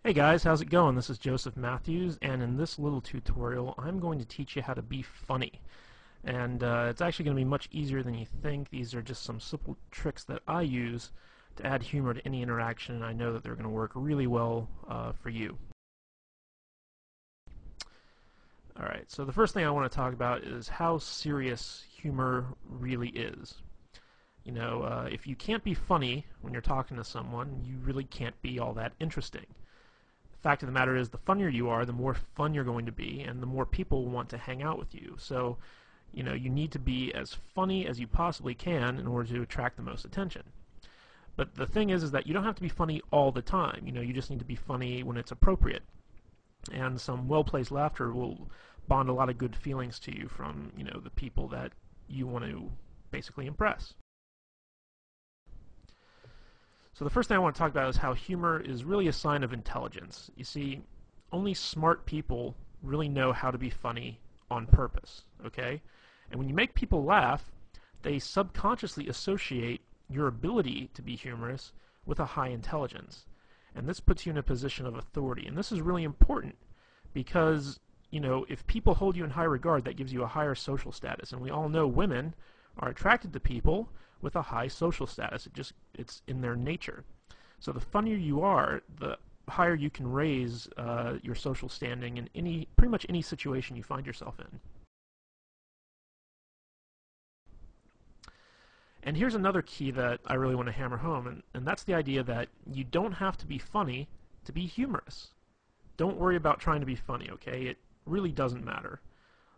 Hey guys, how's it going? This is Joseph Matthews, and in this little tutorial I'm going to teach you how to be funny. And it's actually going to be much easier than you think. These are just some simple tricks that I use to add humor to any interaction, and I know that they're going to work really well for you. Alright, so the first thing I want to talk about is how serious humor really is. You know, if you can't be funny when you're talking to someone, you really can't be all that interesting. The fact of the matter is, the funnier you are, the more fun you're going to be, and the more people want to hang out with you. So, you know, you need to be as funny as you possibly can in order to attract the most attention. But the thing is that you don't have to be funny all the time. You know, you just need to be funny when it's appropriate. And some well-placed laughter will bond a lot of good feelings to you from, you know, the people that you want to basically impress. So the first thing I want to talk about is how humor is really a sign of intelligence. You see, only smart people really know how to be funny on purpose, okay? And when you make people laugh, they subconsciously associate your ability to be humorous with a high intelligence. And this puts you in a position of authority. And this is really important because, you know, if people hold you in high regard, that gives you a higher social status. And we all know women are attracted to people with a high social status. It's in their nature. So the funnier you are, the higher you can raise your social standing in pretty much any situation you find yourself in. And here's another key that I really want to hammer home, and that's the idea that you don't have to be funny to be humorous. Don't worry about trying to be funny, okay? It really doesn't matter.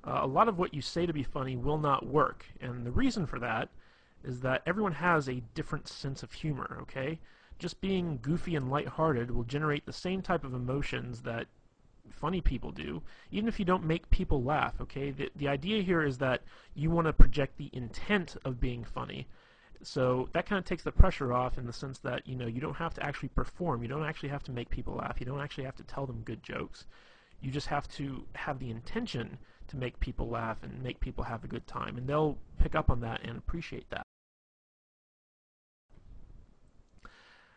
A lot of what you say to be funny will not work, and the reason for that is that everyone has a different sense of humor, okay? Just being goofy and lighthearted will generate the same type of emotions that funny people do, even if you don't make people laugh, okay? The idea here is that you want to project the intent of being funny. So that kind of takes the pressure off in the sense that, you know, you don't have to actually perform. You don't actually have to make people laugh. You don't actually have to tell them good jokes. You just have to have the intention to make people laugh and make people have a good time, and they'll pick up on that and appreciate that.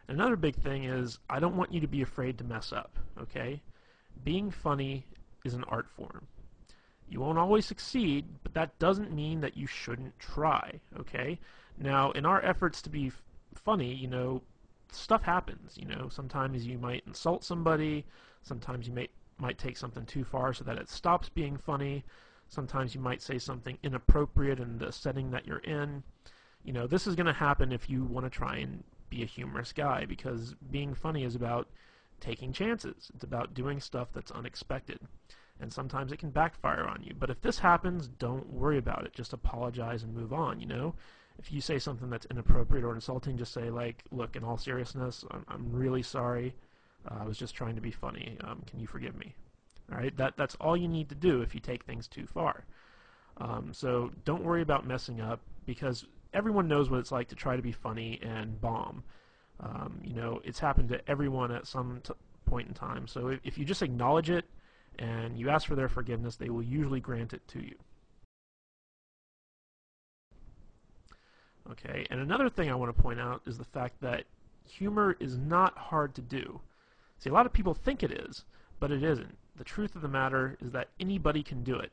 Another big thing is, I don't want you to be afraid to mess up, okay? Being funny is an art form. You won't always succeed, but that doesn't mean that you shouldn't try, okay? Now, in our efforts to be funny, you know, stuff happens, you know. Sometimes you might insult somebody, sometimes you might take something too far so that it stops being funny, sometimes you might say something inappropriate in the setting that you're in. You know, this is going to happen if you want to try and be a humorous guy, because being funny is about taking chances. It's about doing stuff that's unexpected. And sometimes it can backfire on you. But if this happens, don't worry about it. Just apologize and move on, you know? If you say something that's inappropriate or insulting, just say, like, look, in all seriousness, I'm really sorry. I was just trying to be funny. Can you forgive me? All right? That's all you need to do if you take things too far. So don't worry about messing up, because everyone knows what it's like to try to be funny and bomb. You know, it's happened to everyone at some point in time. So if you just acknowledge it and you ask for their forgiveness, they will usually grant it to you. Okay, and another thing I want to point out is the fact that humor is not hard to do. See, a lot of people think it is, but it isn't. The truth of the matter is that anybody can do it.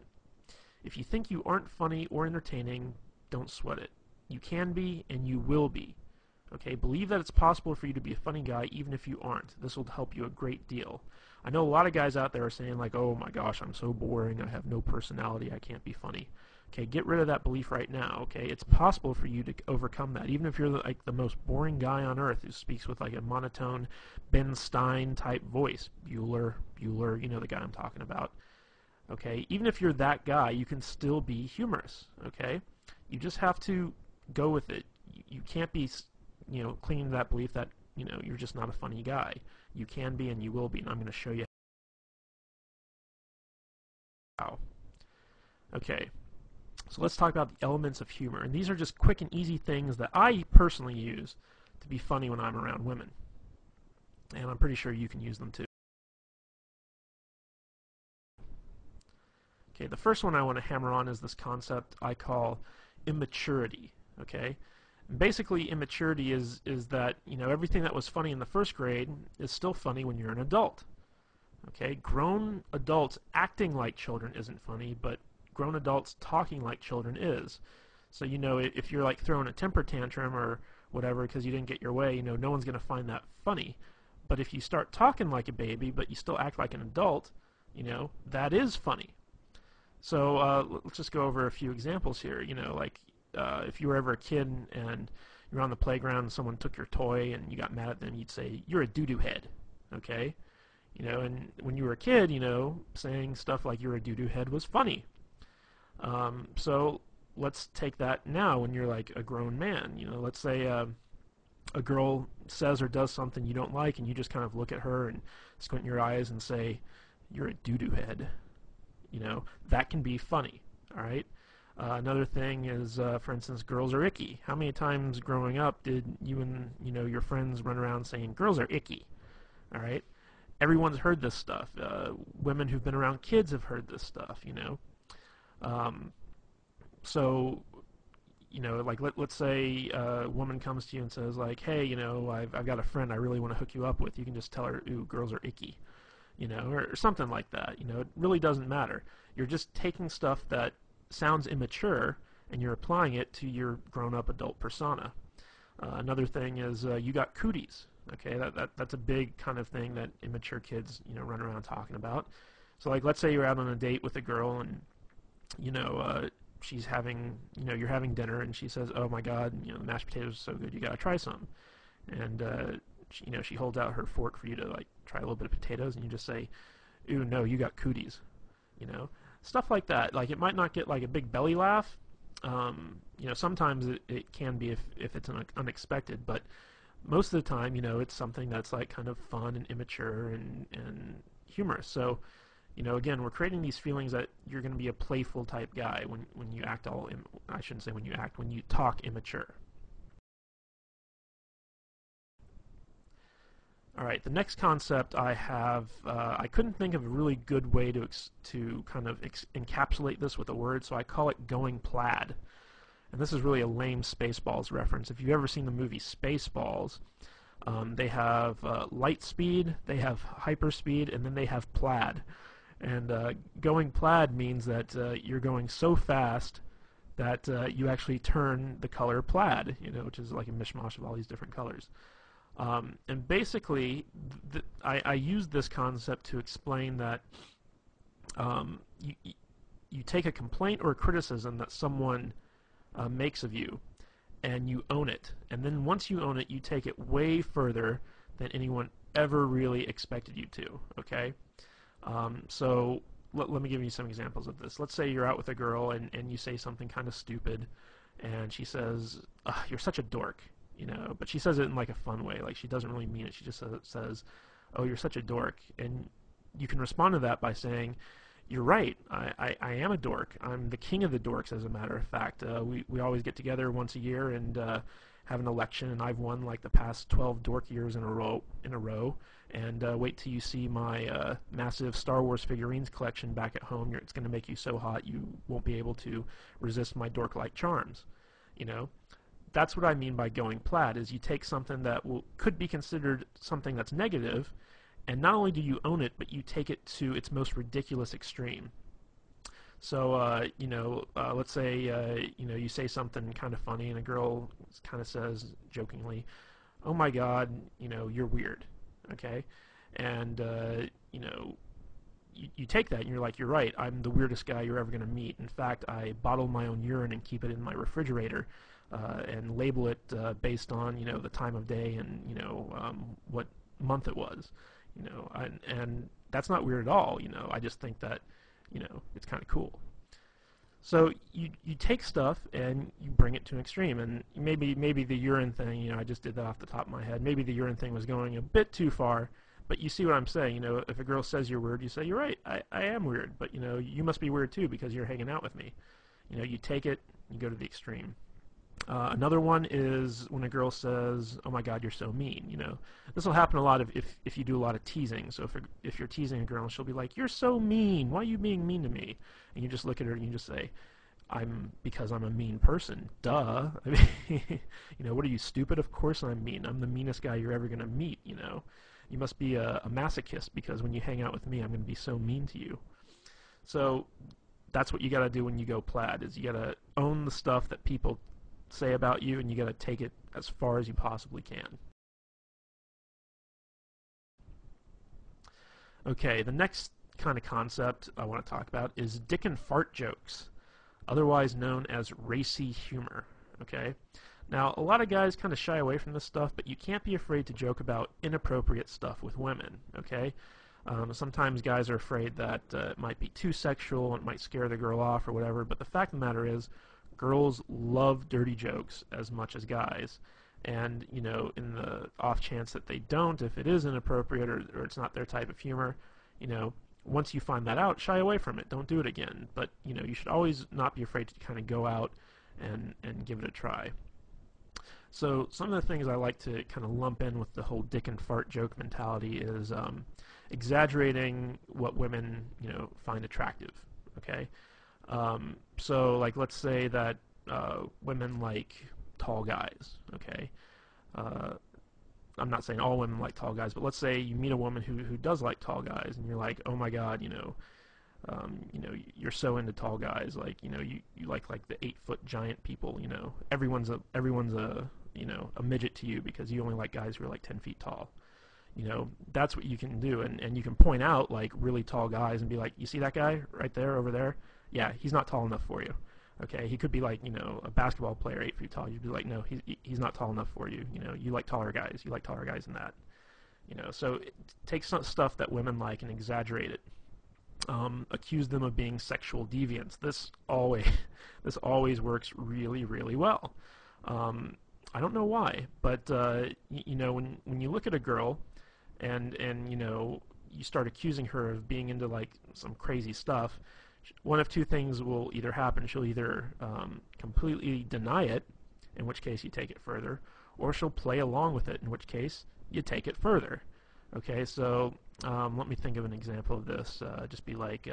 If you think you aren't funny or entertaining, don't sweat it. You can be, and you will be. Okay, believe that it's possible for you to be a funny guy even if you aren't. This will help you a great deal. I know a lot of guys out there are saying, like, oh my gosh, I'm so boring, I have no personality, I can't be funny. Okay, get rid of that belief right now, okay? It's possible for you to overcome that, even if you're like the most boring guy on earth who speaks with like a monotone Ben Stein type voice. Bueller, you know the guy I'm talking about. Okay, even if you're that guy, you can still be humorous, okay? You just have to go with it. You can't be, you know, clinging to that belief that, you know, you're just not a funny guy. You can be and you will be, and I'm going to show you how. Okay, so let's talk about the elements of humor, and these are just quick and easy things that I personally use to be funny when I'm around women, and I'm pretty sure you can use them too. Okay, the first one I want to hammer on is this concept I call immaturity, okay? Basically, immaturity is that, everything that was funny in the first grade is still funny when you're an adult. Okay, grown adults acting like children isn't funny, but grown adults talking like children is. So, if you're like throwing a temper tantrum or whatever because you didn't get your way, no one's going to find that funny. But if you start talking like a baby, but you still act like an adult, that is funny. So let's just go over a few examples here. If you were ever a kid and you're on the playground and someone took your toy and you got mad at them, you'd say, "You're a doo-doo head." Okay? And when you were a kid, saying stuff like "you're a doo-doo head" was funny. So let's take that now when you're like a grown man. Let's say a girl says or does something you don't like, and you just kind of look at her and squint your eyes and say, "You're a doo-doo head." That can be funny. All right. Another thing is, for instance, girls are icky. How many times growing up did you and your friends run around saying girls are icky? All right. Everyone's heard this stuff. Women who've been around kids have heard this stuff. So, like let's say a woman comes to you and says like, "Hey, I've got a friend I really want to hook you up with." You can just tell her, "Ooh, girls are icky," or something like that. It really doesn't matter. You're just taking stuff that sounds immature and you're applying it to your grown-up adult persona. Another thing is you got cooties. Okay, that's a big kind of thing that immature kids run around talking about. So like let's say you're out on a date with a girl and she's having you're having dinner and she says, "Oh my God, the mashed potatoes are so good, you gotta try some." And she holds out her fork for you to like try a little bit of potatoes, and you just say, "Ooh, no, you got cooties." Stuff like that. Like it might not get like a big belly laugh. Sometimes it can be if it's unexpected, but most of the time, it's something that's like kind of fun and immature and humorous. So, again, we're creating these feelings that you're going to be a playful type guy when you act I shouldn't say when you talk immature. All right, the next concept I have, I couldn't think of a really good way to kind of encapsulate this with a word, so I call it going plaid. And this is really a lame Spaceballs reference. If you've ever seen the movie Spaceballs, they have light speed, they have hyperspeed, and then they have plaid. And going plaid means that you're going so fast that you actually turn the color plaid, which is like a mishmash of all these different colors. And basically, I use this concept to explain that you take a complaint or a criticism that someone makes of you, and you own it. And then once you own it, you take it way further than anyone ever really expected you to, okay? So let me give you some examples of this. Let's say you're out with a girl and you say something kind of stupid, and she says, "You're such a dork." But she says it in like a fun way. Like she doesn't really mean it. She just says, "Oh, you're such a dork." And you can respond to that by saying, "You're right. I am a dork. I'm the king of the dorks, as a matter of fact. We always get together once a year and have an election, and I've won like the past 12 dork years in a row. And wait till you see my massive Star Wars figurines collection back at home. It's going to make you so hot you won't be able to resist my dork-like charms." That's what I mean by going plaid, is you take something that could be considered something that's negative, and not only do you own it, but you take it to its most ridiculous extreme. So, let's say, you say something kind of funny, and a girl kind of says, jokingly, "Oh my God, you're weird," okay? And, you take that and you're like, "You're right, I'm the weirdest guy you're ever going to meet. In fact, I bottle my own urine and keep it in my refrigerator and label it based on, the time of day and, what month it was. And that's not weird at all. I just think that, it's kind of cool." So you take stuff and you bring it to an extreme, and maybe the urine thing, I just did that off the top of my head. Maybe the urine thing was going a bit too far, but you see what I'm saying. If a girl says you're weird, you say, "You're right, I am weird, but you must be weird too because you're hanging out with me." You take it, you go to the extreme. Another one is when a girl says, "Oh my God, you're so mean." This will happen a lot if you do a lot of teasing. So if you're teasing a girl, she'll be like, "You're so mean. Why are you being mean to me?" And you just look at her and you just say, because I'm a mean person. Duh. I mean, what are you, stupid? Of course I'm mean. I'm the meanest guy you're ever gonna meet. You must be a masochist because when you hang out with me, I'm gonna be so mean to you. So that's what you gotta do when you go plaid. Is you gotta own the stuff that people say about you, and you gotta take it as far as you possibly can. Okay, the next kind of concept I want to talk about is dick and fart jokes, otherwise known as racy humor. Okay? Now, a lot of guys kind of shy away from this stuff, but you can't be afraid to joke about inappropriate stuff with women. Okay? Sometimes guys are afraid that it might be too sexual and it might scare the girl off or whatever, but the fact of the matter is, girls love dirty jokes as much as guys. And, in the off chance that they don't, if it is inappropriate or it's not their type of humor, once you find that out, shy away from it. Don't do it again. But, you should always not be afraid to kind of go out and give it a try. So some of the things I like to kind of lump in with the whole dick and fart joke mentality is exaggerating what women, find attractive. Okay? So, like, let's say that women like tall guys, okay? I'm not saying all women like tall guys, but let's say you meet a woman who does like tall guys, and you're like, oh my God, you're so into tall guys, like, you like the 8-foot giant people, everyone's a a midget to you because you only like guys who are like 10 feet tall. That's what you can do, and you can point out like really tall guys and be like, you see that guy right there over there? Yeah, he's not tall enough for you. Okay, he could be like, a basketball player 8 feet tall. You'd be like, no, he's not tall enough for you. You like taller guys. You like taller guys than that. So take some stuff that women like and exaggerate it. Accuse them of being sexual deviants. This always works really, really well. I don't know why, but when you look at a girl and you start accusing her of being into like some crazy stuff, one of two things will either happen. She'll either completely deny it, in which case you take it further, or she'll play along with it, in which case you take it further. Okay, so let me think of an example of this. Just be like,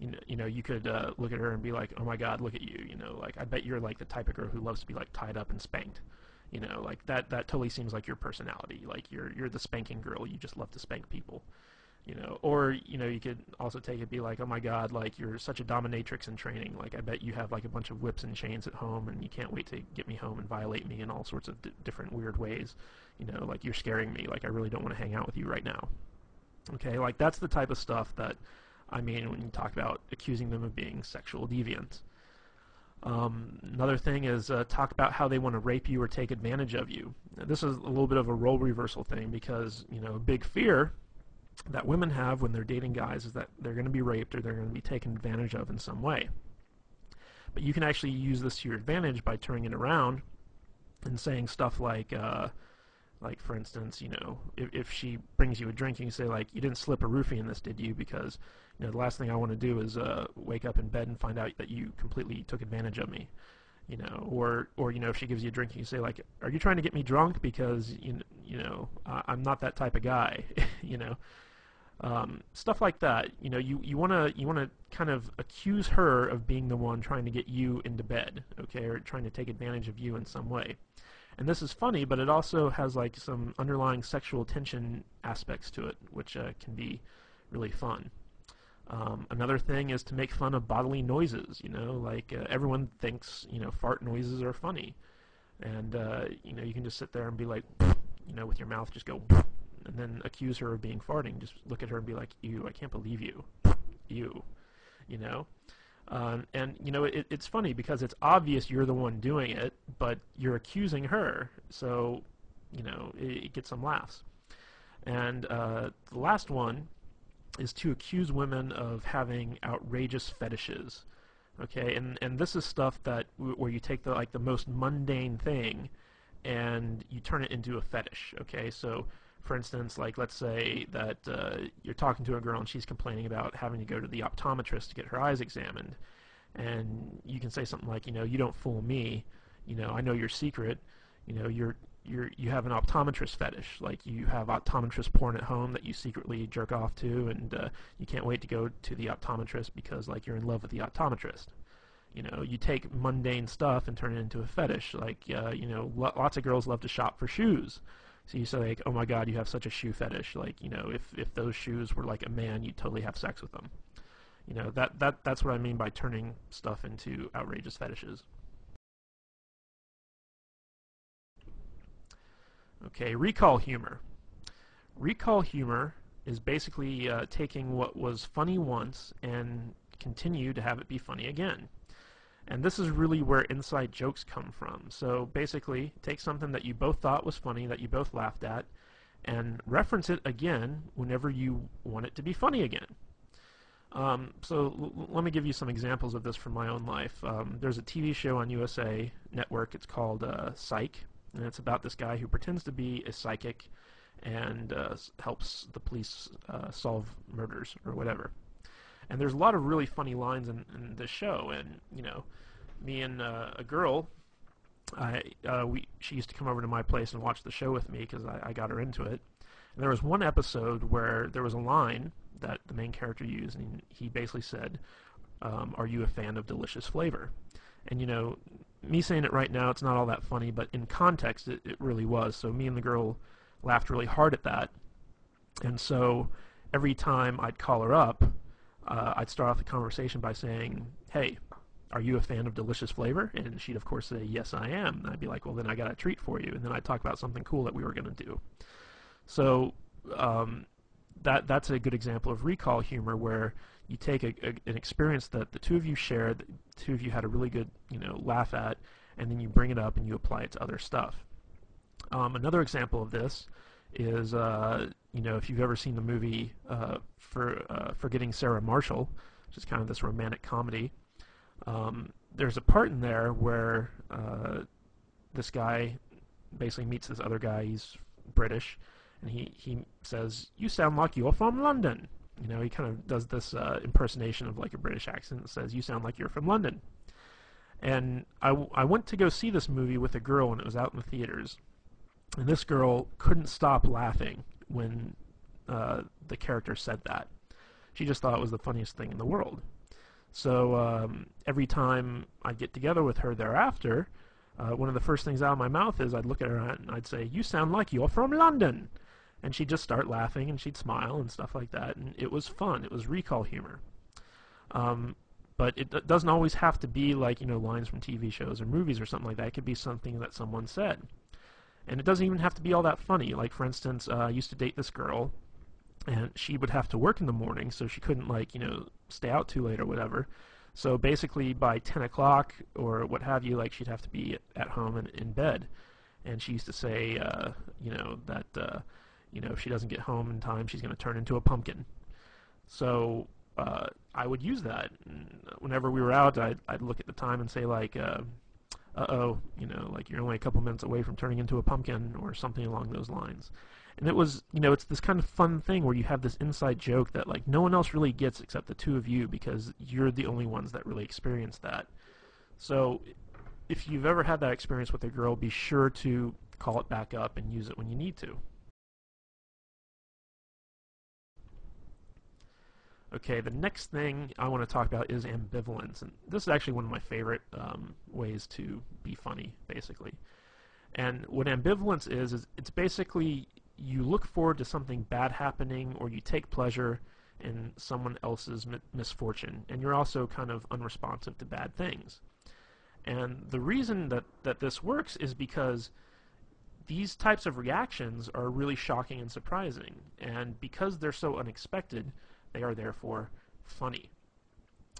you could look at her and be like, oh my God, look at you. Like I bet you're like the type of girl who loves to be like tied up and spanked. Like that totally seems like your personality. Like you're the spanking girl. You just love to spank people. Or you could also take it, be like, oh my God, like you're such a dominatrix in training. Like I bet you have like a bunch of whips and chains at home, and you can't wait to get me home and violate me in all sorts of different weird ways. Like you're scaring me. Like I really don't want to hang out with you right now. Okay, like that's the type of stuff that I mean when you talk about accusing them of being sexual deviants. Another thing is talk about how they want to rape you or take advantage of you. Now, this is a little bit of a role reversal thing because a big fear that women have when they're dating guys is that they're going to be raped or they're going to be taken advantage of in some way. But you can actually use this to your advantage by turning it around and saying stuff like for instance, if she brings you a drink and you say like, you didn't slip a roofie in this, did you? Because the last thing I want to do is wake up in bed and find out that you completely took advantage of me. Or if she gives you a drink and you say like, are you trying to get me drunk? Because I'm not that type of guy. Stuff like that. You want to kind of accuse her of being the one trying to get you into bed, okay, or trying to take advantage of you in some way. And this is funny, but it also has like some underlying sexual tension aspects to it, which can be really fun. Another thing is to make fun of bodily noises. Like everyone thinks fart noises are funny, and you can just sit there and be like, with your mouth just go, and then accuse her of being farting. Just look at her and be like, ew, I can't believe you, ew, it's funny because it's obvious you're the one doing it, but you're accusing her, so it gets some laughs. And the last one is to accuse women of having outrageous fetishes. Okay, and this is stuff that where you take the most mundane thing and you turn it into a fetish. Okay, so for instance, like let's say that you're talking to a girl and she's complaining about having to go to the optometrist to get her eyes examined, and you can say something like, you don't fool me, I know your secret, you have an optometrist fetish, like you have optometrist porn at home that you secretly jerk off to, and you can't wait to go to the optometrist because like you're in love with the optometrist. You take mundane stuff and turn it into a fetish. Like, lots of girls love to shop for shoes. So you say, like, oh my God, you have such a shoe fetish. Like, if those shoes were like a man, you'd totally have sex with them. That's what I mean by turning stuff into outrageous fetishes. Okay, recall humor. Recall humor is basically taking what was funny once and continue to have it be funny again. And this is really where inside jokes come from. So basically, take something that you both thought was funny, that you both laughed at, and reference it again whenever you want it to be funny again. Let me give you some examples of this from my own life. There's a TV show on USA Network. It's called Psych, and it's about this guy who pretends to be a psychic and helps the police solve murders or whatever. And there's a lot of really funny lines in this show. And me and a girl, she used to come over to my place and watch the show with me because I got her into it. And there was one episode where there was a line that the main character used, and he basically said, "Are you a fan of delicious flavor?" And me saying it right now, it's not all that funny, but in context, it really was. So me and the girl laughed really hard at that. And so every time I'd call her up, I'd start off the conversation by saying, "Hey, are you a fan of delicious flavor?" And she'd, of course, say, "Yes, I am." And I'd be like, "Well, then I got a treat for you." And then I'd talk about something cool that we were going to do. So that's a good example of recall humor, where you take an experience that the two of you shared, the two of you had a really good laugh at, and then you bring it up and you apply it to other stuff. Another example of this is if you've ever seen the movie Forgetting Sarah Marshall, which is kind of this romantic comedy. There's a part in there where this guy basically meets this other guy. He's British, and he says, "You sound like you're from London." He kind of does this impersonation of like a British accent and says, "You sound like you're from London." And I went to go see this movie with a girl, and it was out in the theaters. And this girl couldn't stop laughing when the character said that. She just thought it was the funniest thing in the world. So every time I'd get together with her thereafter, one of the first things out of my mouth is I'd look at her and I'd say, "You sound like you're from London." And she'd just start laughing and she'd smile and stuff like that. And it was fun. It was recall humor. But it doesn't always have to be like, lines from TV shows or movies or something like that. It could be something that someone said. And it doesn't even have to be all that funny. Like, for instance, I used to date this girl, and she would have to work in the morning, so she couldn't, stay out too late or whatever. So basically, by 10 o'clock or what have you, she'd have to be at home and in bed. And she used to say, that, if she doesn't get home in time, she's going to turn into a pumpkin. So I would use that. And whenever we were out, I'd look at the time and say, uh-oh, you're only a couple minutes away from turning into a pumpkin, or something along those lines. And it was, it's this kind of fun thing where you have this inside joke that, no one else really gets except the two of you, because you're the only ones that really experience that. So if you've ever had that experience with a girl, be sure to call it back up and use it when you need to. Okay, the next thing I want to talk about is ambivalence, and this is actually one of my favorite ways to be funny, basically. And what ambivalence is it's basically you look forward to something bad happening, or you take pleasure in someone else's misfortune, and you're also kind of unresponsive to bad things. And the reason that this works is because these types of reactions are really shocking and surprising, and because they're so unexpected, they are therefore funny.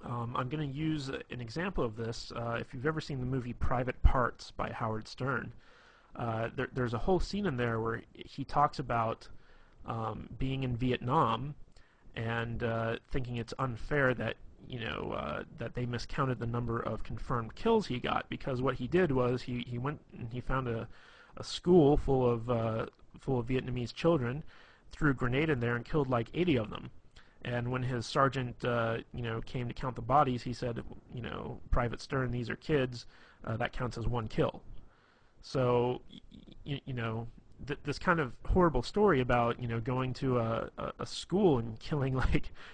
I'm going to use an example of this. If you've ever seen the movie Private Parts by Howard Stern, there's a whole scene in there where he talks about being in Vietnam and thinking it's unfair that that they miscounted the number of confirmed kills he got, because what he did was he went and he found a school full of Vietnamese children, threw a grenade in there and killed 80 of them. And when his sergeant, came to count the bodies, he said, "Private Stern, these are kids. That counts as one kill." So, this kind of horrible story about, going to a school and killing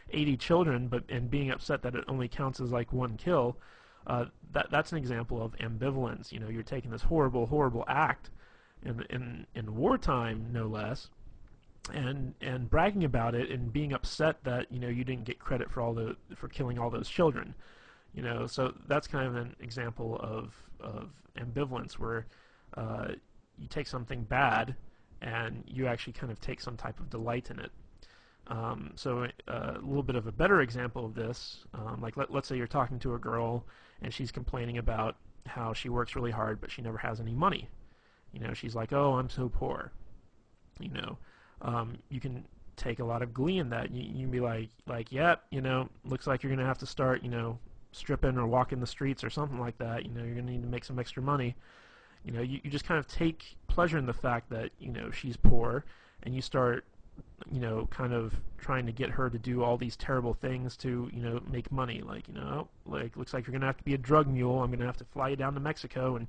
80 children, and being upset that it only counts as one kill, That's an example of ambivalence. You know, you're taking this horrible, horrible act in wartime, no less, and bragging about it and being upset that you didn't get credit for killing all those children. So that's kind of an example of ambivalence where you take something bad and you actually kind of take some type of delight in it. So a little bit of a better example of this, like let's say you're talking to a girl and she's complaining about how she works really hard but she never has any money. She's like, oh, I'm so poor. You can take a lot of glee in that. You can be like, yep, looks like you're gonna have to start, stripping or walking the streets or something like that. You're gonna need to make some extra money. You just kind of take pleasure in the fact that she's poor, and you start kind of trying to get her to do all these terrible things to make money. Like looks like you're gonna have to be a drug mule. I'm gonna have to fly you down to Mexico and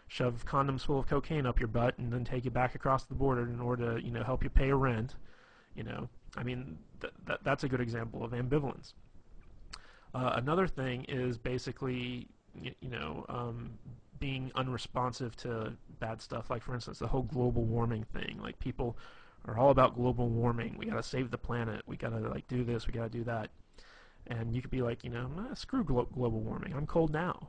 shove condoms full of cocaine up your butt and then take you back across the border in order to help you pay a rent. I mean that's a good example of ambivalence. Another thing is basically being unresponsive to bad stuff. Like for instance, the whole global warming thing. Like people are all about global warming. We gotta save the planet. We gotta do this. We gotta do that. And you could be like, screw global warming. I'm cold now.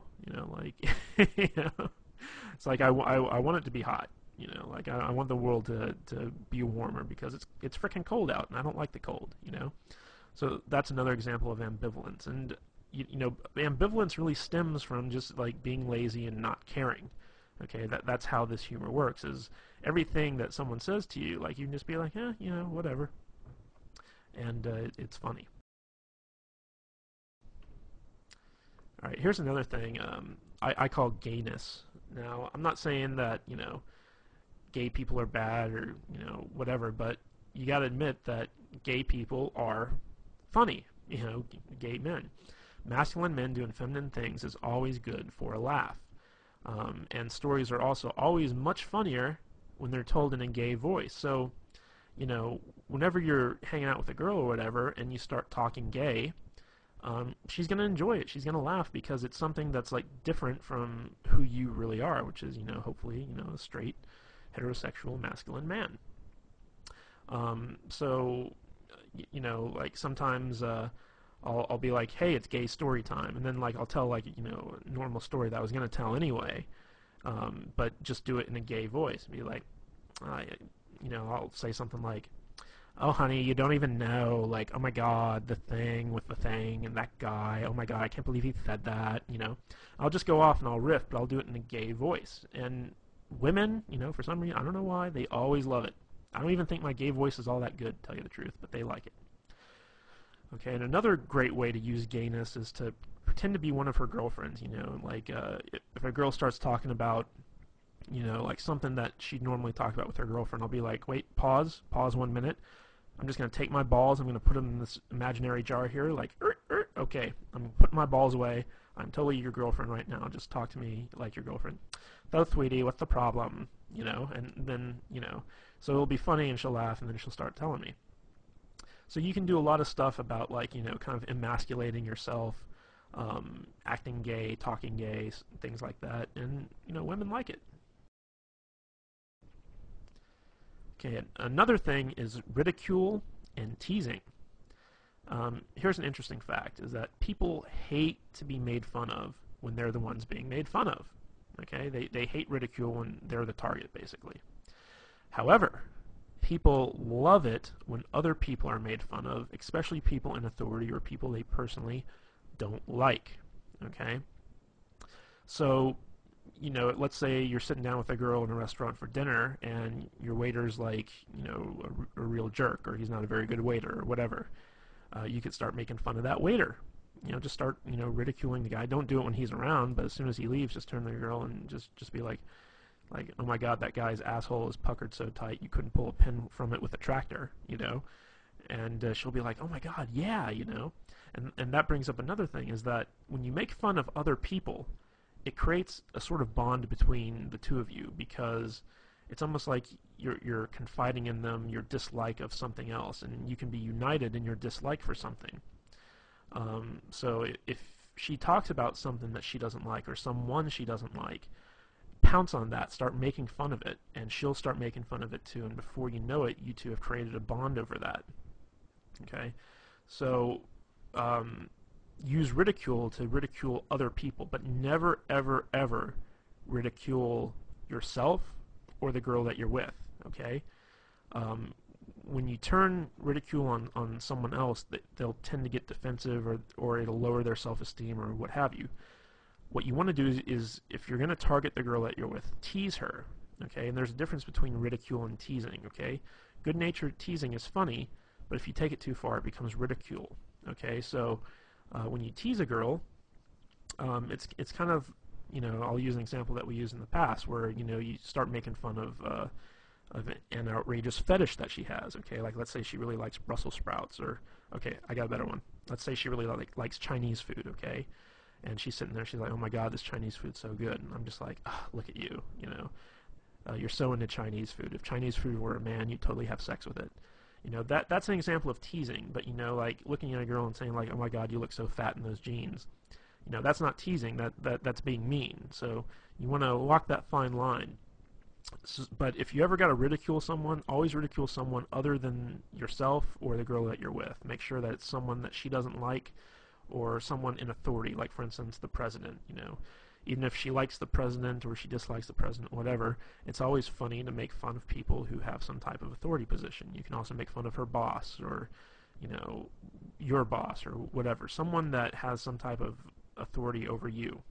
It's like I want it to be hot. I want the world to be warmer because it's freaking cold out and I don't like the cold. So that's another example of ambivalence. And ambivalence really stems from just like being lazy and not caring. Okay, that's how this humor works. Is everything that someone says to you, like you can just be like, whatever, and it's funny. All right, here's another thing I call gayness. Now, I'm not saying that gay people are bad or whatever, but you got to admit that gay people are funny. Gay men, masculine men doing feminine things is always good for a laugh. And stories are also always much funnier when they're told in a gay voice. So, whenever you're hanging out with a girl or whatever and you start talking gay, she's going to enjoy it. She's going to laugh because it's something that's like different from who you really are, which is, hopefully, a straight, heterosexual, masculine man. So, like sometimes I'll be like, hey, it's gay story time, and then like I'll tell like a normal story that I was gonna tell anyway, but just do it in a gay voice. Be like, I'll say something like, oh honey, you don't even know, like, oh my god, the thing with the thing and that guy, oh my god, I can't believe he said that. I'll just go off and I'll riff, but I'll do it in a gay voice. And women, for some reason, I don't know why, they always love it. I don't even think my gay voice is all that good, to tell you the truth, but they like it. Okay, and another great way to use gayness is to pretend to be one of her girlfriends, like if a girl starts talking about, like something that she'd normally talk about with her girlfriend, I'll be like, wait, pause 1 minute. I'm just going to take my balls, I'm going to put them in this imaginary jar here, like, okay, I'm putting my balls away, I'm totally your girlfriend right now, just talk to me like your girlfriend. So, sweetie, what's the problem? And then, so it'll be funny and she'll laugh and then she'll start telling me. So you can do a lot of stuff about like, kind of emasculating yourself, acting gay, talking gay, things like that, and, women like it. Okay, another thing is ridicule and teasing. Here's an interesting fact, is that people hate to be made fun of when they're the ones being made fun of. Okay, they hate ridicule when they're the target, basically. However, people love it when other people are made fun of, especially people in authority or people they personally don't like. Okay? So, let's say you're sitting down with a girl in a restaurant for dinner and your waiter's like, a real jerk, or he's not a very good waiter or whatever. You could start making fun of that waiter. Just start, ridiculing the guy. Don't do it when he's around, but as soon as he leaves, just turn to the girl and just be like, oh my god, that guy's asshole is puckered so tight you couldn't pull a pin from it with a tractor, and she'll be like, oh my god, yeah, and that brings up another thing, is that when you make fun of other people, it creates a sort of bond between the two of you, because it's almost like you're confiding in them your dislike of something else, and you can be united in your dislike for something. So if she talks about something that she doesn't like or someone she doesn't like, pounce on that, start making fun of it, and she'll start making fun of it too, and before you know it, you two have created a bond over that. Okay? So, use ridicule to ridicule other people, but never, ever, ever ridicule yourself or the girl that you're with. Okay? When you turn ridicule on someone else, they'll tend to get defensive, or it'll lower their self-esteem or what have you. What you want to do is if you're going to target the girl that you're with, tease her. Okay? And there's a difference between ridicule and teasing. Okay? Good-natured teasing is funny, but if you take it too far, it becomes ridicule. Okay? So when you tease a girl, it's kind of, I'll use an example that we used in the past where, you start making fun of an outrageous fetish that she has. Okay? Like, let's say she really likes Brussels sprouts, or, okay, I got a better one. Let's say she really likes Chinese food. Okay? And she's sitting there, she's like, oh my God, this Chinese food's so good. And I'm just like, oh, look at you, you're so into Chinese food. If Chinese food were a man, you'd totally have sex with it. That's an example of teasing, but, like looking at a girl and saying like, oh my God, you look so fat in those jeans. That's not teasing, that's being mean. So you want to walk that fine line. But if you ever got to ridicule someone, always ridicule someone other than yourself or the girl that you're with. Make sure that it's someone that she doesn't like, or someone in authority, like for instance the president. Even if she likes the president or she dislikes the president, whatever, it's always funny to make fun of people who have some type of authority position. You can also make fun of her boss, or your boss, or whatever, someone that has some type of authority over you.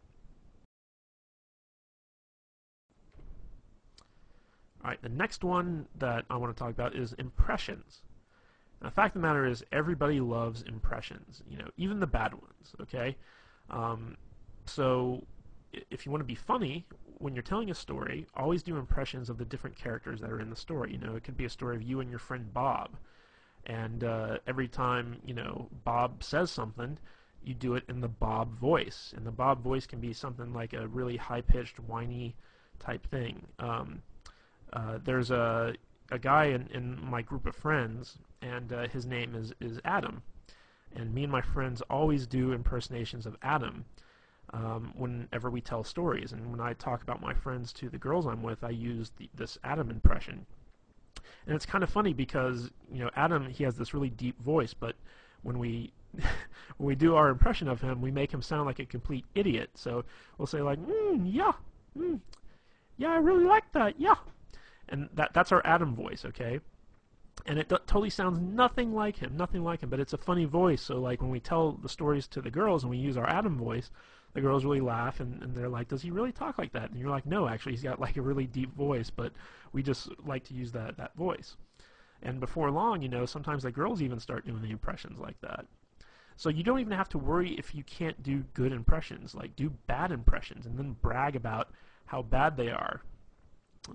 Alright, the next one that I want to talk about is impressions. Now, the fact of the matter is, everybody loves impressions, even the bad ones, okay? So, if you want to be funny, when you're telling a story, always do impressions of the different characters that are in the story. It could be a story of you and your friend Bob, and every time, Bob says something, you do it in the Bob voice. And the Bob voice can be something like a really high-pitched, whiny type thing. There's a guy in my group of friends, and his name is Adam. And me and my friends always do impersonations of Adam whenever we tell stories. And when I talk about my friends to the girls I'm with, I use this Adam impression. And it's kind of funny because, Adam, he has this really deep voice, but when we when we do our impression of him, we make him sound like a complete idiot. So we'll say like, yeah, yeah, I really like that, yeah. And that's our Adam voice, okay? And it totally sounds nothing like him, but it's a funny voice. So like when we tell the stories to the girls and we use our Adam voice, the girls really laugh, and they're like, does he really talk like that? And you're like, no, actually, he's got like a really deep voice, but we just like to use that voice. And before long, sometimes the girls even start doing the impressions like that. So you don't even have to worry if you can't do good impressions. Like, do bad impressions and then brag about how bad they are.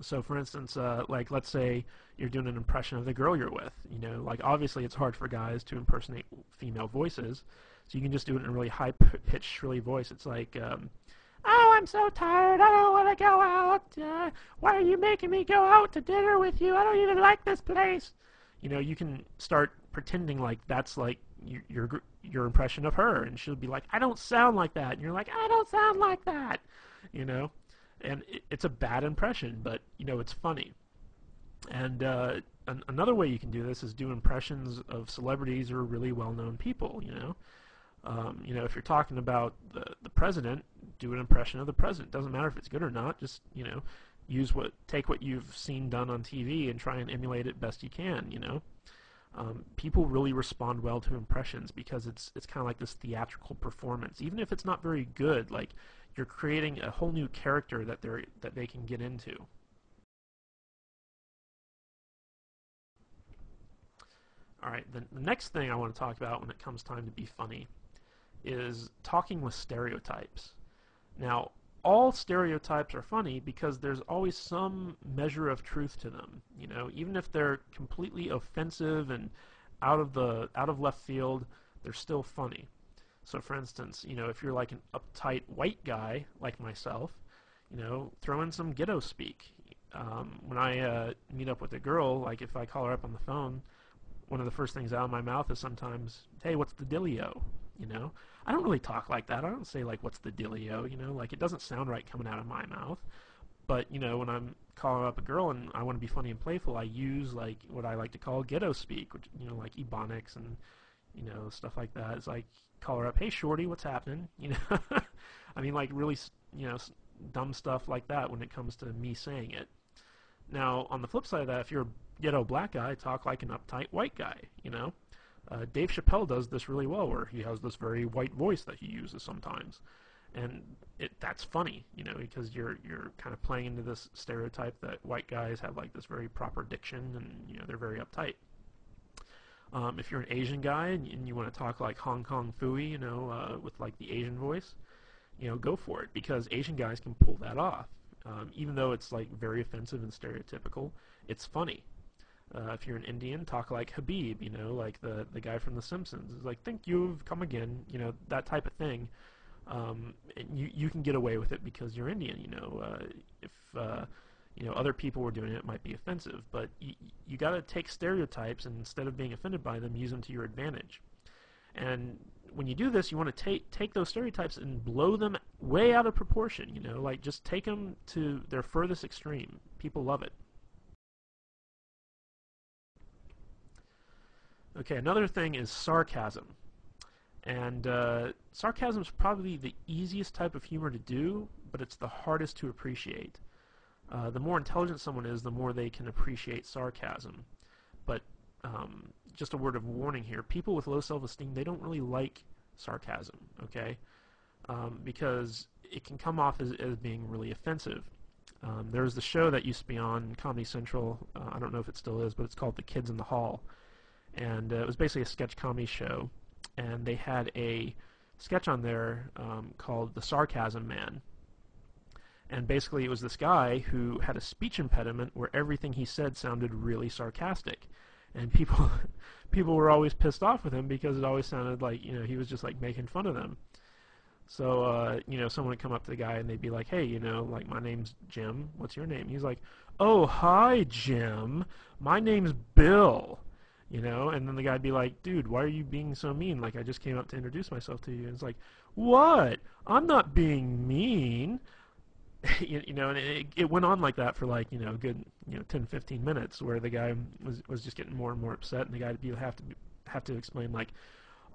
So for instance, like let's say you're doing an impression of the girl you're with. Like obviously it's hard for guys to impersonate female voices, so you can just do it in a really high-pitched, shrilly voice. It's like, oh, I'm so tired, I don't want to go out. Why are you making me go out to dinner with you? I don't even like this place. You can start pretending like that's like your impression of her, and she'll be like, I don't sound like that. And you're like, I don't sound like that. And it's a bad impression, but, it's funny. And another way you can do this is do impressions of celebrities or really well-known people, if you're talking about the president, do an impression of the president. Doesn't matter if it's good or not, just, take what you've seen done on TV and try and emulate it best you can, People really respond well to impressions because it's kind of like this theatrical performance. Even if it's not very good, like, you're creating a whole new character that they can get into. Alright, the next thing I want to talk about when it comes time to be funny is talking with stereotypes. Now, all stereotypes are funny because there's always some measure of truth to them. Even if they're completely offensive and out of left field, they're still funny. So for instance, if you're like an uptight white guy like myself, throw in some ghetto speak. When I meet up with a girl, like if I call her up on the phone, one of the first things out of my mouth is sometimes, hey, what's the dealio? you know. I don't really talk like that. I don't say like, what's the dealio, you know, like it doesn't sound right coming out of my mouth. But, you know, when I'm calling up a girl and I want to be funny and playful, I use like what I like to call ghetto speak, which, you know, like ebonics and, you know, stuff like that. It's like, call her up, hey shorty, what's happening? You know, I mean, like really, you know, dumb stuff like that when it comes to me saying it. Now, on the flip side of that, if you're a ghetto black guy, talk like an uptight white guy, you know. Dave Chappelle does this really well, where he has this very white voice that he uses sometimes, and that's funny, you know, because you're kind of playing into this stereotype that white guys have like this very proper diction, and you know they're very uptight. If you're an Asian guy and you want to talk like Hong Kong Phooey, you know, with like the Asian voice, you know, go for it, because Asian guys can pull that off. Even though it's like very offensive and stereotypical, it's funny. If you're an Indian, talk like Habib, you know, like the guy from The Simpsons. It's like, thank you've come again, you know, that type of thing. You can get away with it because you're Indian, you know. If you know, other people were doing it, it might be offensive, but you got to take stereotypes and instead of being offended by them, use them to your advantage. And when you do this, you want to take those stereotypes and blow them way out of proportion, you know, like just take them to their furthest extreme. People love it. Okay, another thing is sarcasm. And sarcasm is probably the easiest type of humor to do, but it's the hardest to appreciate. The more intelligent someone is, the more they can appreciate sarcasm. But just a word of warning here, people with low self-esteem, they don't really like sarcasm, okay? Because it can come off as being really offensive. There's the show that used to be on Comedy Central, I don't know if it still is, but it's called The Kids in the Hall. And it was basically a sketch comedy show. And they had a sketch on there called The Sarcasm Man. And basically it was this guy who had a speech impediment where everything he said sounded really sarcastic. And people people were always pissed off with him because it always sounded like, you know, he was just like making fun of them. So, you know, someone would come up to the guy and they'd be like, hey, you know, like, my name's Jim. What's your name? He's like, oh, hi, Jim. My name's Bill. You know, and then the guy'd be like, dude, why are you being so mean? Like, I just came up to introduce myself to you. And it's like, what? I'm not being mean. You know, and it went on like that for like, you know, a good, you know, 10, 15 minutes where the guy was just getting more and more upset, and the guy would have to explain like,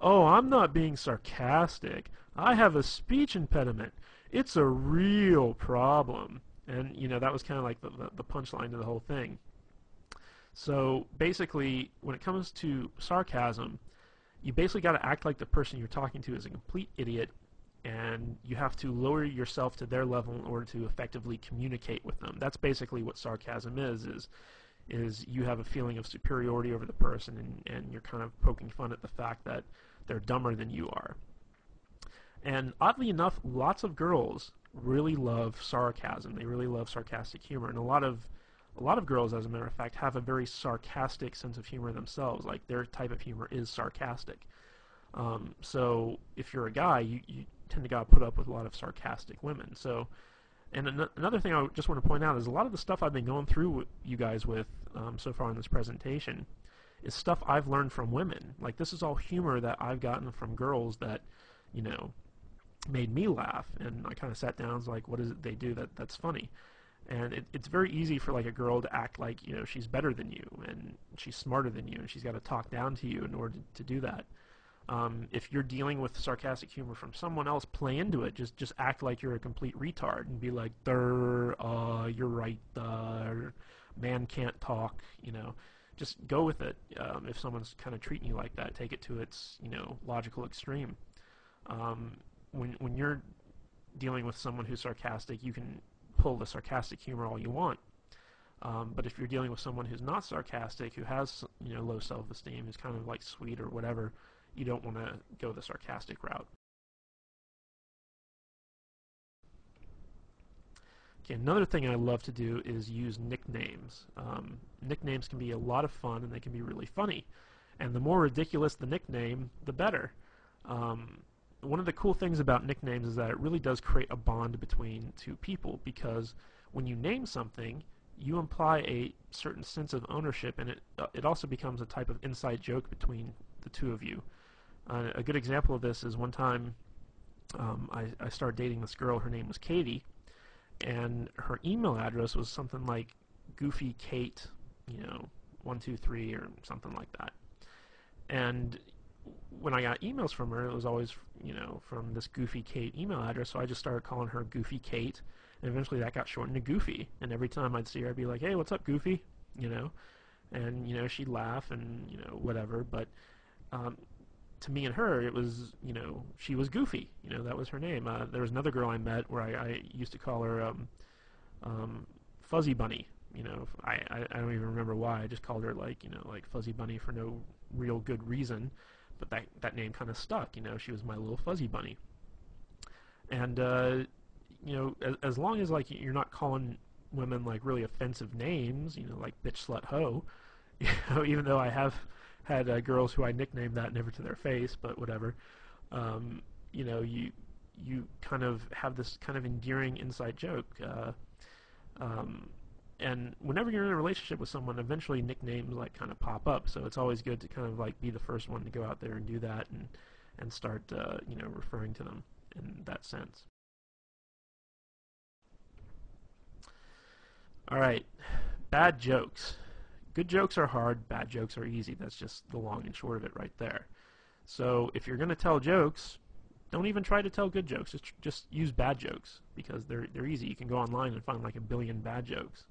oh, I'm not being sarcastic. I have a speech impediment. It's a real problem. And, you know, that was kind of like the punchline to the whole thing. So basically, when it comes to sarcasm, you basically got to act like the person you're talking to is a complete idiot, and you have to lower yourself to their level in order to effectively communicate with them. That's basically what sarcasm is you have a feeling of superiority over the person, and you're kind of poking fun at the fact that they're dumber than you are. And oddly enough, lots of girls really love sarcasm. They really love sarcastic humor, and a lot of girls, as a matter of fact, have a very sarcastic sense of humor themselves. Like, their type of humor is sarcastic. So if you're a guy, you tend to gotta put up with a lot of sarcastic women. So, and another thing I just want to point out is a lot of the stuff I've been going through with you guys with so far in this presentation is stuff I've learned from women. Like, this is all humor that I've gotten from girls that, you know, made me laugh. And I kind of sat down and was like, what is it they do that's funny? And it's very easy for like a girl to act like, you know, she's better than you and she's smarter than you, and she's got to talk down to you in order to do that. If you're dealing with sarcastic humor from someone else, play into it. Just act like you're a complete retard and be like, you're right, man can't talk, you know. Just go with it. If someone's kind of treating you like that, take it to its, you know, logical extreme. When you're dealing with someone who's sarcastic, you can pull the sarcastic humor all you want. But if you're dealing with someone who's not sarcastic, who has, you know, low self-esteem, who's kind of like sweet or whatever, you don't want to go the sarcastic route. Okay, another thing I love to do is use nicknames. Nicknames can be a lot of fun, and they can be really funny. And the more ridiculous the nickname, the better. One of the cool things about nicknames is that it really does create a bond between two people, because when you name something, you imply a certain sense of ownership, and it also becomes a type of inside joke between the two of you. A good example of this is one time I started dating this girl. Her name was Katie, and her email address was something like Goofy Kate, 123 or something like that. And when I got emails from her, it was always, from this Goofy Kate email address, so I just started calling her Goofy Kate, and eventually that got shortened to Goofy. And every time I'd see her, I'd be like, "Hey, what's up, Goofy?" And she'd laugh and whatever. But um, to me and her, it was, she was Goofy. That was her name. There was another girl I met where I used to call her Fuzzy Bunny. I don't even remember why. I just called her like Fuzzy Bunny for no real good reason, but that name kind of stuck. She was my little Fuzzy Bunny. And as long as like you're not calling women like really offensive names, like bitch, slut, hoe. Even though I have had girls who I nicknamed that never to their face, but whatever. You kind of have this kind of endearing inside joke. And whenever you're in a relationship with someone, eventually nicknames like kind of pop up. So it's always good to kind of like be the first one to go out there and do that and start referring to them in that sense. All right, bad jokes. Good jokes are hard, bad jokes are easy. That's just the long and short of it right there. So if you're going to tell jokes, don't even try to tell good jokes. Just use bad jokes because they're easy. You can go online and find like a billion bad jokes.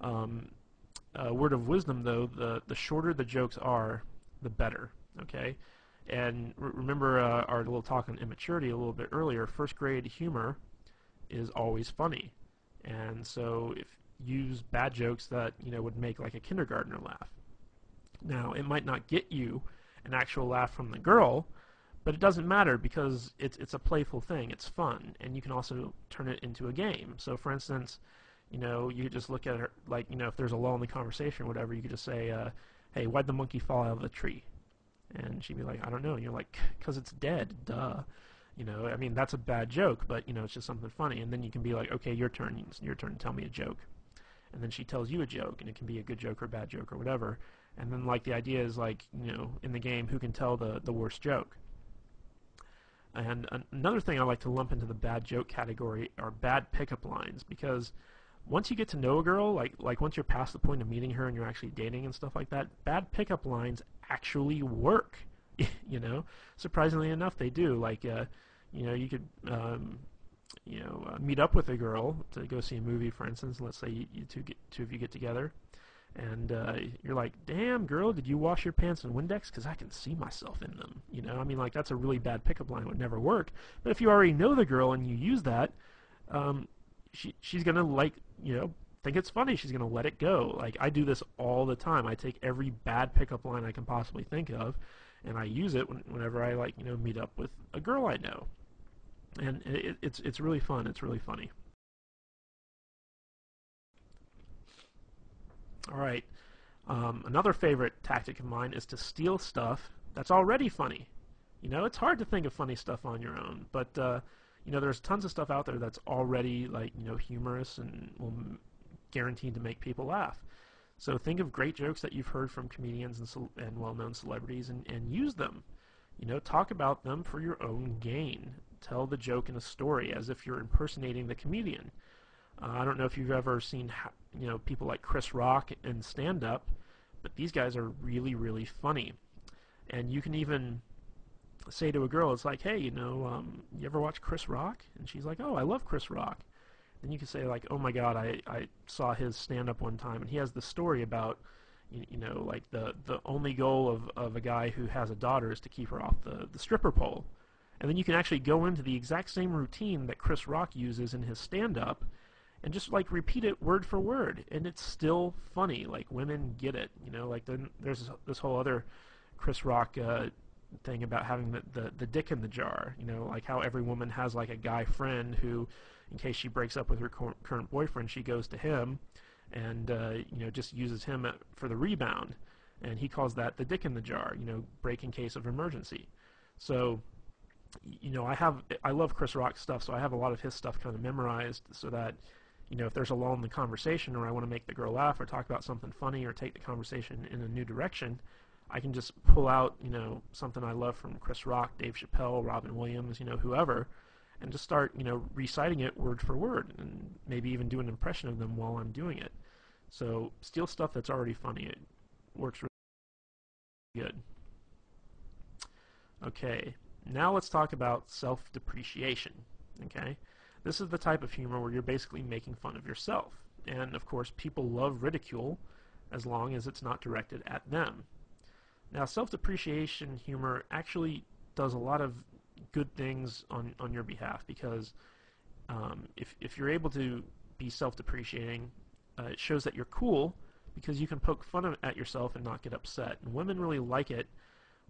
Word of wisdom, though, the shorter the jokes are, the better. Okay, and remember our little talk on immaturity a little bit earlier. First grade humor is always funny, and so if use bad jokes that would make like a kindergartner laugh. Now it might not get you an actual laugh from the girl, but it doesn't matter because it's a playful thing. It's fun, and you can also turn it into a game. So, for instance, you just look at her like if there's a lull in the conversation or whatever, you could just say, "Hey, why'd the monkey fall out of the tree?" And she'd be like, "I don't know." And you're like, "'Cause it's dead, duh." I mean that's a bad joke, but it's just something funny. And then you can be like, "Okay, your turn. It's your turn to tell me a joke." And then she tells you a joke, and it can be a good joke or a bad joke or whatever. And then like the idea is like in the game, who can tell the worst joke. And another thing I like to lump into the bad joke category are bad pickup lines, because once you get to know a girl, like once you're past the point of meeting her and you're actually dating and stuff like that, bad pickup lines actually work. Surprisingly enough, they do. Like you could meet up with a girl to go see a movie, for instance. Let's say two of you get together, and you're like, "Damn, girl, did you wash your pants in Windex? Because I can see myself in them." I mean, like that's a really bad pickup line. It would never work. But if you already know the girl and you use that, she's gonna think it's funny. She's gonna let it go. Like I do this all the time. I take every bad pickup line I can possibly think of, and I use it whenever I meet up with a girl I know. And it's really fun. It's really funny. All right. Another favorite tactic of mine is to steal stuff that's already funny. It's hard to think of funny stuff on your own, but there's tons of stuff out there that's already humorous and will guaranteed to make people laugh. So think of great jokes that you've heard from comedians and well-known celebrities and use them. Talk about them for your own gain. Tell the joke in a story as if you're impersonating the comedian. I don't know if you've ever seen people like Chris Rock in stand-up, but these guys are really, really funny. And you can even say to a girl, it's like, "Hey, you ever watch Chris Rock?" And she's like, "Oh, I love Chris Rock." Then you can say like, "Oh my God, I saw his stand-up one time, and he has this story about like the only goal of a guy who has a daughter is to keep her off the stripper pole." And then you can actually go into the exact same routine that Chris Rock uses in his stand-up and just like repeat it word for word, and it's still funny. Like women get it. Like then there's this whole other Chris Rock thing about having the dick in the jar. Like how every woman has like a guy friend who, in case she breaks up with her current boyfriend, she goes to him and just uses him for the rebound, and he calls that the dick in the jar. Break in case of emergency. So I love Chris Rock stuff, so I have a lot of his stuff kind of memorized so that if there's a lull in the conversation or I want to make the girl laugh or talk about something funny or take the conversation in a new direction, I can just pull out, something I love from Chris Rock, Dave Chappelle, Robin Williams, whoever, and just start, reciting it word for word, and maybe even do an impression of them while I'm doing it. So steal stuff that's already funny. It works really good. Okay, now let's talk about self-depreciation. Okay, this is the type of humor where you're basically making fun of yourself. And of course, people love ridicule as long as it's not directed at them. Now, self-depreciation humor actually does a lot of good things on your behalf, because if you're able to be self-depreciating, it shows that you're cool, because you can poke fun at yourself and not get upset. And women really like it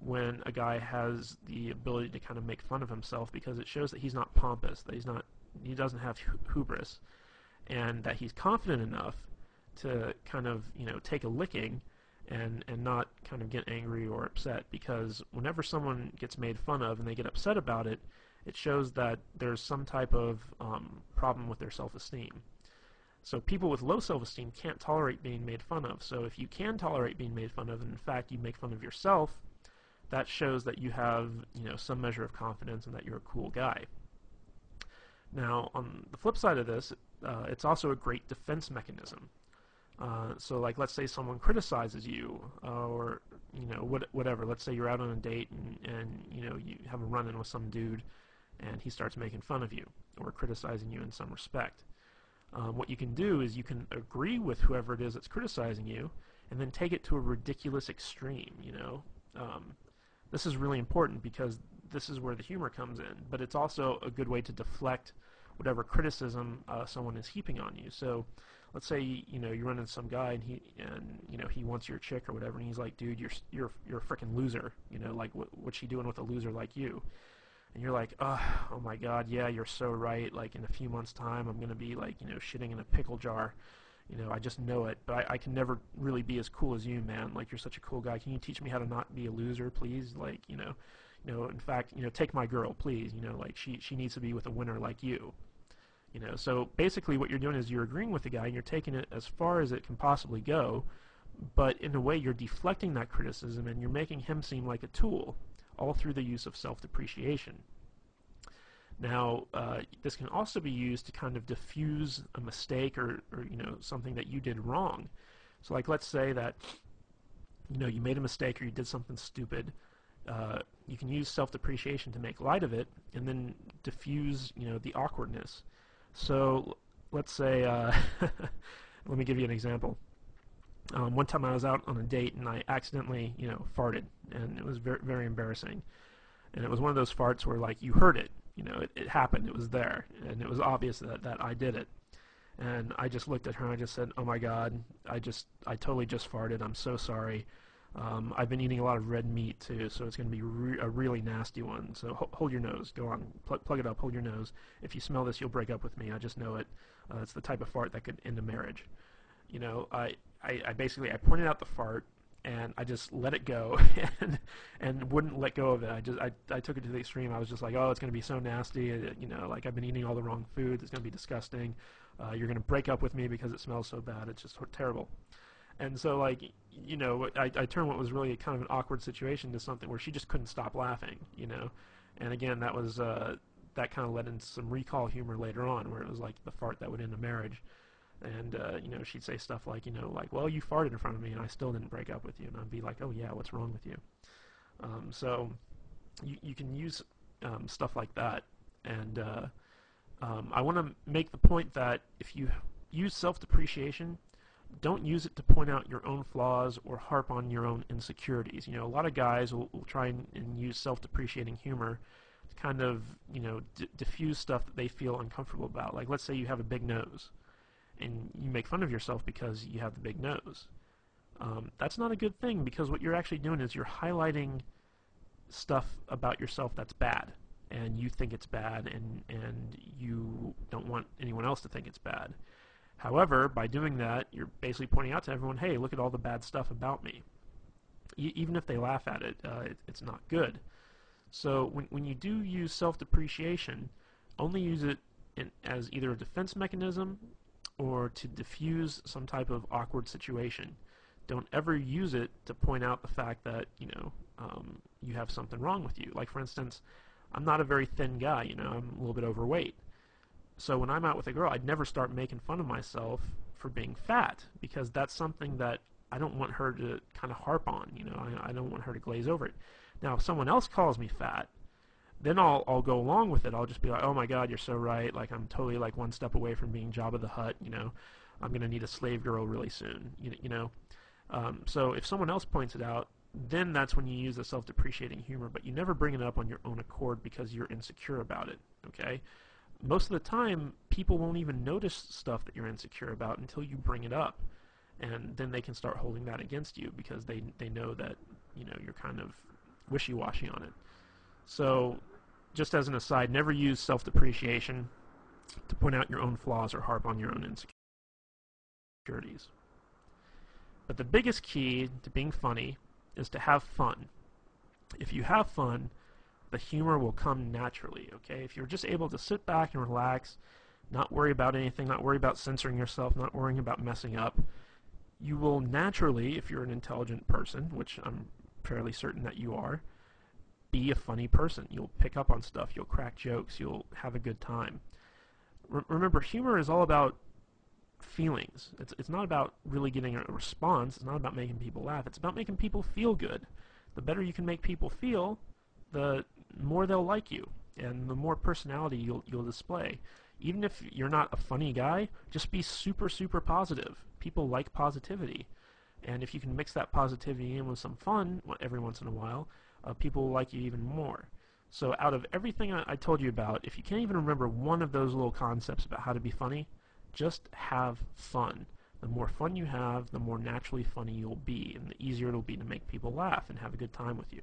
when a guy has the ability to kind of make fun of himself, because it shows that he's not pompous, that he doesn't have hubris, and that he's confident enough to kind of take a licking and not kind of get angry or upset. Because whenever someone gets made fun of and they get upset about it, it shows that there's some type of problem with their self-esteem. So people with low self-esteem can't tolerate being made fun of. So if you can tolerate being made fun of, and in fact you make fun of yourself, that shows that you have some measure of confidence and that you're a cool guy. Now, on the flip side of this, it's also a great defense mechanism. So, like, let's say someone criticizes you, or whatever. Let's say you're out on a date and you have a run-in with some dude, and he starts making fun of you or criticizing you in some respect. What you can do is you can agree with whoever it is that's criticizing you, and then take it to a ridiculous extreme. This is really important, because this is where the humor comes in, but it's also a good way to deflect whatever criticism someone is heaping on you. So let's say you run into some guy and he wants your chick or whatever, and he's like, dude, you're a freaking loser. Like, what's she doing with a loser like you? And you're like, oh my God, yeah, you're so right. Like, in a few months' time, I'm gonna be like shitting in a pickle jar. I just know it, but I can never really be as cool as you, man. Like, you're such a cool guy. Can you teach me how to not be a loser, please? Like, in fact, take my girl, please. Like, she needs to be with a winner like you. So basically what you're doing is you're agreeing with the guy and you're taking it as far as it can possibly go, but in a way you're deflecting that criticism and you're making him seem like a tool, all through the use of self-depreciation. Now, this can also be used to kind of diffuse a mistake or something that you did wrong. So, like, let's say that you made a mistake or you did something stupid. You can use self-depreciation to make light of it and then diffuse the awkwardness. So let's say let me give you an example. One time I was out on a date and I accidentally farted, and it was very, very embarrassing. And it was one of those farts where, like, you heard it. It happened. It was there, and it was obvious that I did it. And I just looked at her and I just said, "Oh my God, I totally just farted. I'm so sorry. I've been eating a lot of red meat too, so it's going to be a really nasty one. So hold your nose. Go on, plug it up. Hold your nose. If you smell this, you'll break up with me. I just know it. It's the type of fart that could end a marriage." I basically pointed out the fart, and I just let it go and wouldn't let go of it. I took it to the extreme. I was just like, oh, it's going to be so nasty. Like, I've been eating all the wrong food. It's going to be disgusting. You're going to break up with me because it smells so bad. It's just terrible. And so, like, I turned what was really kind of an awkward situation to something where she just couldn't stop laughing, And again, that was that kind of led into some recall humor later on, where it was like the fart that would end a marriage. And, she'd say stuff like, like, well, you farted in front of me and I still didn't break up with you. And I'd be like, oh, yeah, what's wrong with you? So you can use stuff like that. And I want to make the point that if you use self-depreciation, don't use it to point out your own flaws or harp on your own insecurities. A lot of guys will try and use self-depreciating humor to kind of, diffuse stuff that they feel uncomfortable about. Like, let's say you have a big nose, and you make fun of yourself because you have the big nose. That's not a good thing, because what you're actually doing is you're highlighting stuff about yourself that's bad, and you think it's bad, and you don't want anyone else to think it's bad. However, by doing that, you're basically pointing out to everyone, hey, look at all the bad stuff about me. Even if they laugh at it, it's not good. So when you do use self-depreciation, only use it as either a defense mechanism or to diffuse some type of awkward situation. don't ever use it to point out the fact that, you have something wrong with you. Like, for instance, I'm not a very thin guy, I'm a little bit overweight. So when I'm out with a girl, I'd never start making fun of myself for being fat, because that's something that I don't want her to kind of harp on, I don't want her to glaze over it. Now, if someone else calls me fat, then I'll go along with it. I'll just be like, oh my God, you're so right. Like, I'm totally like one step away from being Jabba the Hutt, I'm going to need a slave girl really soon, So if someone else points it out, then that's when you use the self-depreciating humor, but you never bring it up on your own accord because you're insecure about it, okay? Most of the time, people won't even notice stuff that you're insecure about until you bring it up, and then they can start holding that against you because they know that, you're kind of wishy-washy on it. So, just as an aside, never use self-depreciation to point out your own flaws or harp on your own insecurities. But the biggest key to being funny is to have fun. If you have fun, the humor will come naturally, okay? If you're just able to sit back and relax, not worry about anything, not worry about censoring yourself, not worrying about messing up, you will naturally, if you're an intelligent person, which I'm fairly certain that you are, be a funny person. You'll pick up on stuff, you'll crack jokes, you'll have a good time. Remember, humor is all about feelings. It's not about really getting a response. It's not about making people laugh. It's about making people feel good. The better you can make people feel, the more they'll like you, and the more personality you'll display. Even if you're not a funny guy, just be super, super positive. People like positivity. And if you can mix that positivity in with some fun every once in a while, people will like you even more. So out of everything I told you about, if you can't even remember one of those little concepts about how to be funny, just have fun. The more fun you have, the more naturally funny you'll be, and the easier it'll be to make people laugh and have a good time with you.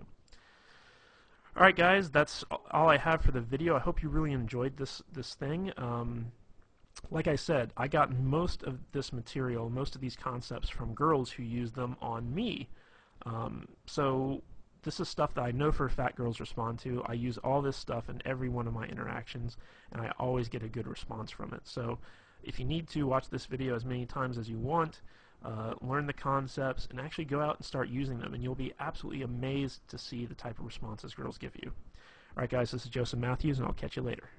Alright guys, that's all I have for the video. I hope you really enjoyed this thing. Like I said, I got most of this material, most of these concepts from girls who use them on me. So this is stuff that I know for a fact girls respond to. I use all this stuff in every one of my interactions, and I always get a good response from it. So if you need to, watch this video as many times as you want, learn the concepts, and actually go out and start using them, and you'll be absolutely amazed to see the type of responses girls give you. Alright guys, this is Joseph Matthews, and I'll catch you later.